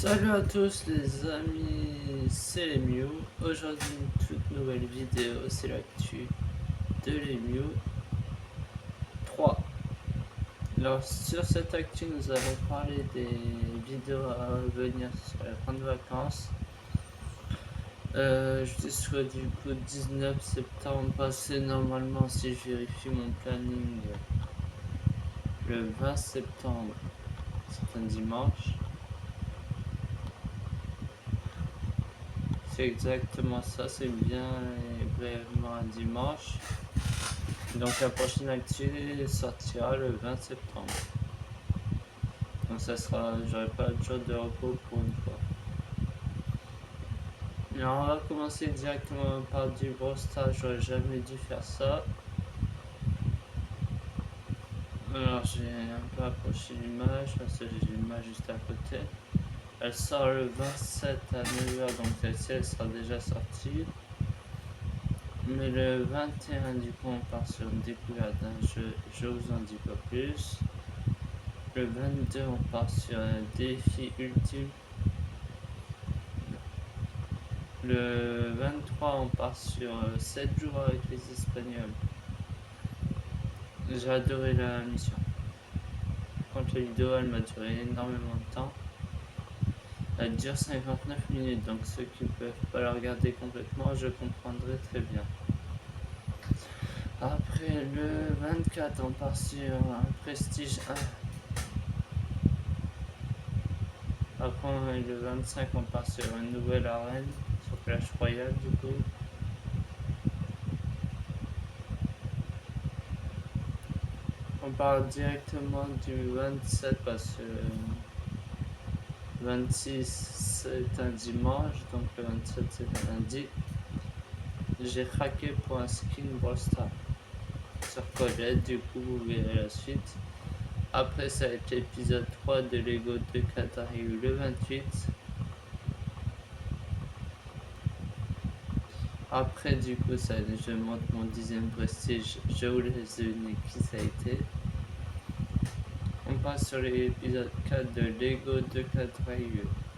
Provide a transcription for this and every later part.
Salut à tous les amis, c'est Lemio. Aujourd'hui une toute nouvelle vidéo, c'est l'actu de Lemio 3. Alors sur cette actu nous allons parler des vidéos à venir sur la grande vacances. Jusqu'au du coup 19 septembre passé, normalement si je vérifie mon planning, le 20 septembre, c'est un dimanche. C'est exactement ça, c'est bien et brièvement un dimanche. Donc la prochaine actu sortira le 20 septembre. Donc ça sera, j'aurai pas de jour de repos pour une fois. Alors on va commencer directement par du Brawl Stars, j'aurais jamais dû faire ça. Alors j'ai un peu approché l'image parce que j'ai l'image juste à côté. Elle sort le 27 à 9h, donc celle-ci elle sera déjà sortie. Mais le 21 du coup on part sur une découverte d'un jeu, je vous en dis pas plus. Le 22 on part sur un défi ultime. Le 23 on part sur 7 jours avec les Espagnols. J'ai adoré la mission. Quand la vidéo elle m'a duré énormément de temps. Elle dure 59 minutes, donc ceux qui ne peuvent pas la regarder complètement, je comprendrai très bien. Après le 24 on part sur un Prestige 1. Après le 25 on part sur une nouvelle arène, sur Clash Royale du coup. On part directement du 27 parce que 26 c'est un dimanche, donc le 27 c'est un lundi. J'ai craqué pour un skin Brawl Stars sur Colette, du coup vous verrez la suite. Après ça va être l'épisode 3 de Lego 2 Qatari le 28. Après du coup ça je monte mon 10e prestige, je vous laisse deviner qui ça a été. On passe sur l'épisode 4 de Lego 2 Qatari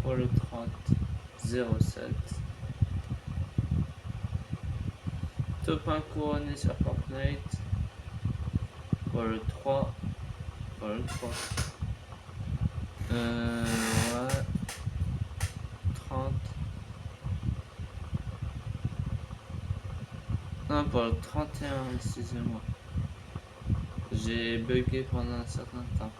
pour le 30-07. Top 1 couronné sur Fortnite pour le 3. Pour le 3. Ouais. 30. Non, pour le 31, excusez-moi. J'ai bugué pendant un certain temps.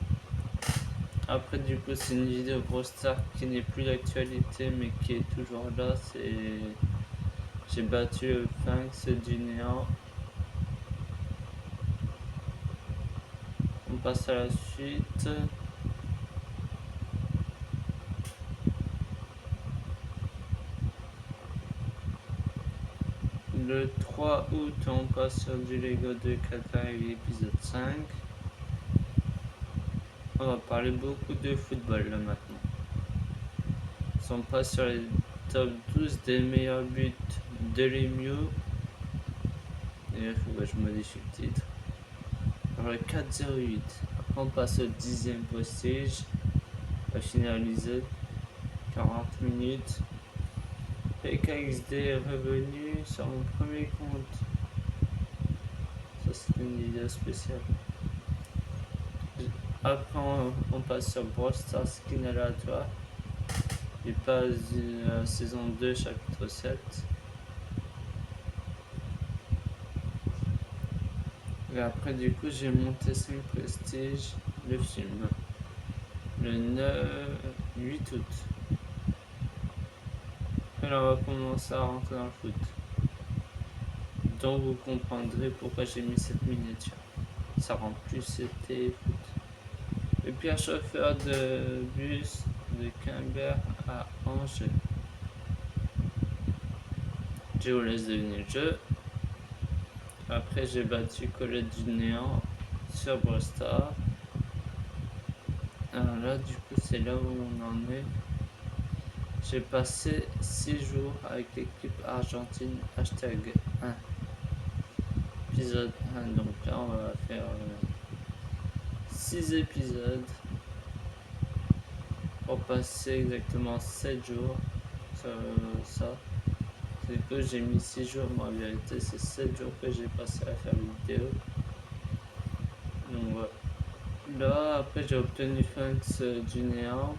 Après, du coup, c'est une vidéo Brawl Stars qui n'est plus d'actualité mais qui est toujours là. C'est. J'ai battu le Phanx du néant. On passe à la suite. Le 3 août, on passe sur du Lego de Qatari épisode 5. On va parler beaucoup de football là maintenant. On passe sur les top 12 des meilleurs buts de l'Emio. Et il faut que je modifie le titre. Alors le 4-0-8. Après on passe au 10e prestige. On va finaliser 40 minutes. PKXD est revenu sur mon premier compte. Ça c'est une vidéo spéciale. Après on passe sur Brawl Stars skin aléatoire. Et passe saison 2 chapitre 7. Et après du coup j'ai monté 5 prestiges le film. Le 8 août. Et là on va commencer à rentrer dans le foot. Donc vous comprendrez pourquoi j'ai mis cette miniature. Ça rend plus c'était foot. Et puis un chauffeur de bus de Quimper à Angers. Je vous laisse deviner le jeu. Après j'ai battu Colette du néant sur Brawl Stars. Alors là du coup c'est là où on en est. J'ai passé 6 jours avec l'équipe argentine hashtag 1. Épisode 1, donc là on va faire 6 épisodes. pour passer exactement 7 jours sur ça. C'est que j'ai mis 6 jours, mais en vérité c'est 7 jours que j'ai passé à faire les vidéos. Donc voilà. Là après j'ai obtenu Phoenix du néant.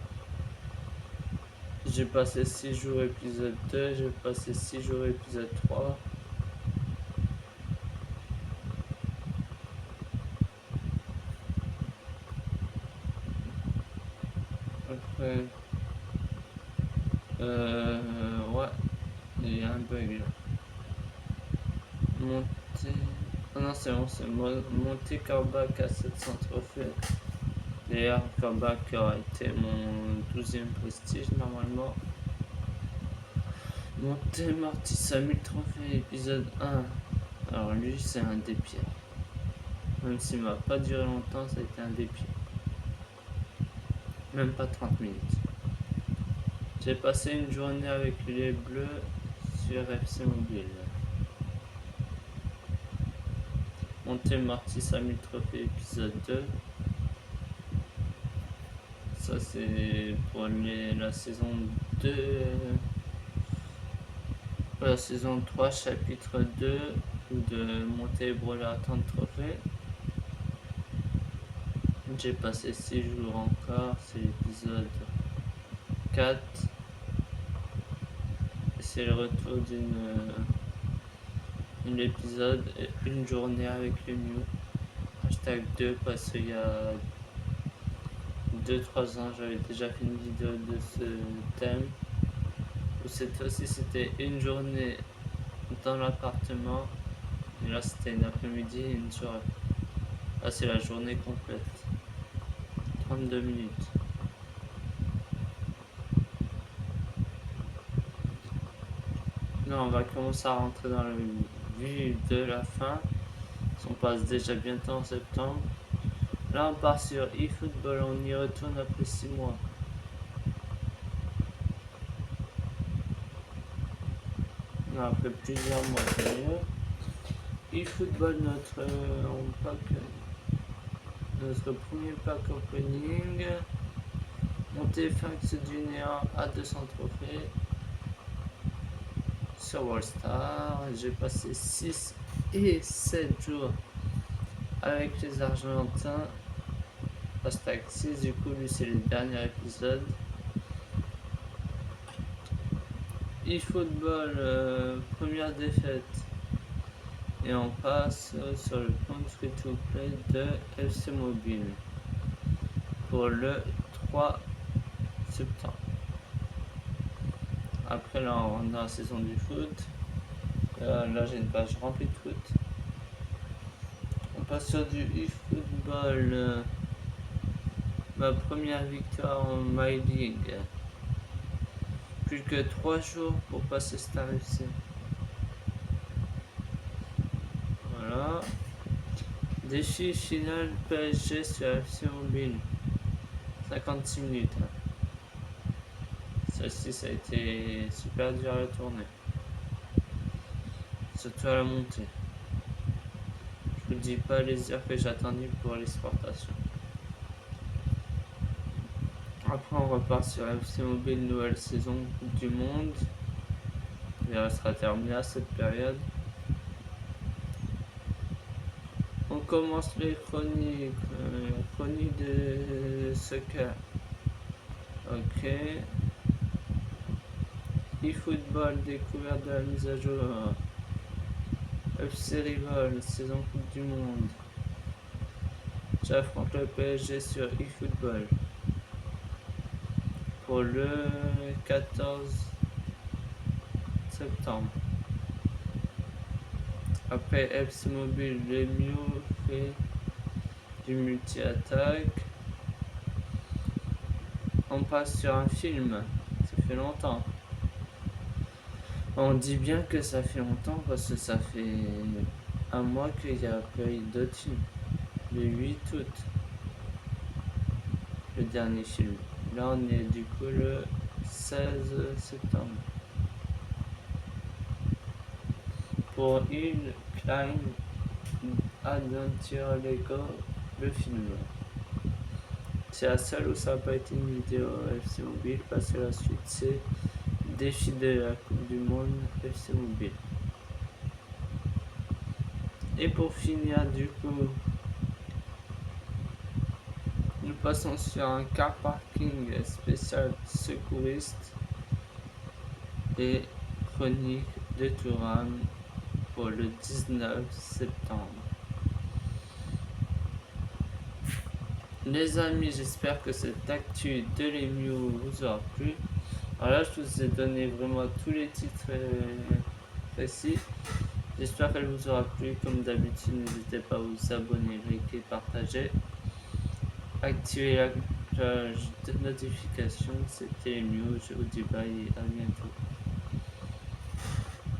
J'ai passé 6 jours épisode 2, j'ai passé 6 jours épisode 3. Après, ouais, il y a un bug là. Monter. Ah non, c'est bon, c'est monter Corbac à 700 trophées. D'ailleurs, Corbac aurait été mon 12e prestige normalement. Monter Mortis à 1000 trophées, épisode 1. Alors, lui, c'est un des pires. Même s'il m'a pas duré longtemps, ça a été un des pires. Même pas 30 minutes. J'ai passé une journée avec les bleus sur FC Mobile. Monter Mortis à 1000 trophées, épisode 2. Ça c'est pour la saison 2. La saison 3, chapitre 2 de monter Brawler à 30 trophées. J'ai passé 6 jours encore, c'est l'épisode 4. C'est le retour d'une épisode, une journée avec le Mew. Hashtag 2 parce qu'il y a 2-3 ans j'avais déjà fait une vidéo de ce thème. Cette fois-ci c'était une journée dans l'appartement. Et là c'était une après-midi et une soirée. Là c'est la journée complète. 32 minutes. Là on va commencer à rentrer dans le vif de la fin. On passe déjà bientôt en septembre. Là on part sur eFootball, on y retourne après 6 mois. Non, après plusieurs mois d'ailleurs. eFootball, notre premier pack opening. Monter Phoenix du néant à 200 trophées. Sur Wallstar, j'ai passé 6 et 7 jours avec les Argentins. Hashtag 6, du coup lui c'est le dernier épisode. eFootball, première défaite. Et on passe sur le compte free to play de FC Mobile pour le 3 septembre. Après là on rentre dans la saison du foot. Là j'ai une page remplie de foot. On passe sur du eFootball. Ma première victoire en My League. Plus que 3 jours pour passer Star FC. Voilà. Défi final PSG sur FC Mobile. 56 minutes. Celle-ci ça a été super dur à tourner. Surtout à la montée. Je vous dis pas les heures que j'ai attendues pour l'exportation. Après on repart sur FC Mobile, nouvelle saison Coupe du Monde. Et elle sera terminée à cette période. On commence les chroniques. Chronique de soccer. Ok. eFootball, découverte de la mise à jour. FC Rival, saison Coupe du Monde. J'affronte le PSG sur eFootball. Pour le 14 septembre. Après FC Mobile, le Mew fait du multi-attaque. On passe sur un film. Ça fait longtemps. On dit bien que ça fait longtemps parce que ça fait un mois qu'il y a pas eu d'autres films. Le 8 août. Le dernier film. Là on est du coup le 16 septembre. Pour une Klein Adventure Lego, le film. C'est la seule où ça n'a pas été une vidéo FC Mobile, parce que la suite c'est défi de la Coupe du Monde FC Mobile. Et pour finir, du coup, nous passons sur un car parking spécial secouriste et chronique de Touran pour le 19 septembre. Les amis, j'espère que cette actu de l'Emu vous aura plu. Alors là, je vous ai donné vraiment tous les titres précis. J'espère qu'elle vous aura plu. Comme d'habitude, n'hésitez pas à vous abonner, liker, partager. Activez la cloche de notification. C'était Emu. Je vous dis bye et à bientôt.